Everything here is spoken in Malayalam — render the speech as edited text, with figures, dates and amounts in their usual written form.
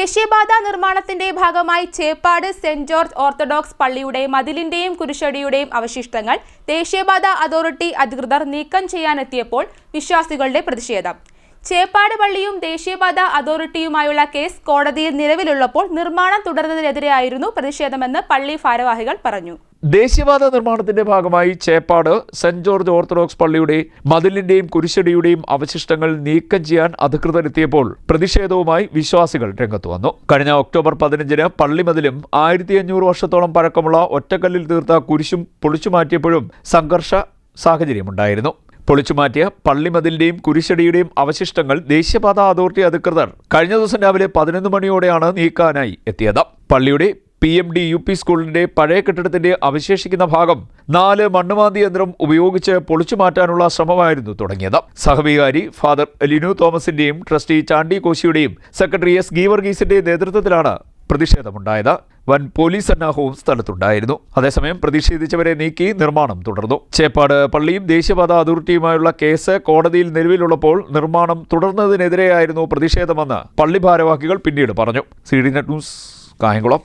ദേശീയപാത നിർമ്മാണത്തിന്റെ ഭാഗമായി ചേപ്പാട് സെന്റ് ജോർജ് ഓർത്തഡോക്സ് പള്ളിയുടെ മതിലിന്റെയും കുരിശടിയുടെയും അവശിഷ്ടങ്ങൾ ദേശീയപാത അതോറിറ്റി അധികൃതർ നീക്കം ചെയ്യാനെത്തിയപ്പോൾ വിശ്വാസികളുടെ പ്രതിഷേധം. ചേപ്പാട് പള്ളിയും ദേശീയപാത അതോറിറ്റിയുമായുള്ള കേസ് കോടതിയിൽ നിലവിലുള്ളപ്പോൾ നിർമ്മാണം തുടരുന്നതിനെതിരെയായിരുന്നു പ്രതിഷേധമെന്ന് പള്ളി ഭാരവാഹികൾ പറഞ്ഞു. ദേശീയപാത നിർമ്മാണത്തിന്റെ ഭാഗമായി ചേപ്പാട് സെന്റ് ജോർജ് ഓർത്തഡോക്സ് പള്ളിയുടെ മതിലിന്റെയും കുരിശടിയുടെയും അവശിഷ്ടങ്ങൾ നീക്കം ചെയ്യാൻ അധികൃതരെത്തിയപ്പോൾ പ്രതിഷേധവുമായി വിശ്വാസികൾ രംഗത്ത് വന്നു. കഴിഞ്ഞ ഒക്ടോബർ 15-ന് പള്ളിമതിലും 1500 വർഷത്തോളം പഴക്കമുള്ള ഒറ്റക്കല്ലിൽ തീർത്ത കുരിശും പൊളിച്ചുമാറ്റിയപ്പോഴും സംഘർഷ സാഹചര്യമുണ്ടായിരുന്നു. പൊളിച്ചുമാറ്റിയ പള്ളിമതിലിന്റെയും കുരിശടിയുടെയും അവശിഷ്ടങ്ങൾ ദേശീയപാത അതോറിറ്റി അധികൃതർ കഴിഞ്ഞ ദിവസം രാവിലെ 11 മണിയോടെയാണ് നീക്കാനായി എത്തിയത്. പള്ളിയുടെ PMD UP സ്കൂളിന്റെ പഴയ കെട്ടിടത്തിന്റെ അവശേഷിക്കുന്ന ഭാഗം 4 മണ്ണുമാന്തി യന്ത്രം ഉപയോഗിച്ച് പൊളിച്ചുമാറ്റാനുള്ള ശ്രമമായിരുന്നു തുടങ്ങിയത്. സഹവികാരി ഫാദർ ലിനു തോമസിന്റെയും ട്രസ്റ്റി ചാണ്ടി കോശിയുടെയും സെക്രട്ടറി S ഗീവർഗീസിന്റെ നേതൃത്വത്തിലാണ് പ്രതിഷേധമുണ്ടായത്. വൻ പോലീസ് സന്നാഹവും സ്ഥലത്തുണ്ടായിരുന്നു. അതേസമയം പ്രതിഷേധിച്ചവരെ നീക്കി നിർമ്മാണം തുടർന്നു. ചേപ്പാട് പള്ളിയും ദേശീയപാത അതോറിറ്റിയുമായുള്ള കേസ് കോടതിയിൽ നിലവിലുള്ളപ്പോൾ നിർമ്മാണം തുടർന്നതിനെതിരെയായിരുന്നു പ്രതിഷേധമെന്ന് പള്ളി ഭാരവാഹികൾ പിന്നീട് പറഞ്ഞു. CDNet news, Kayamkulam.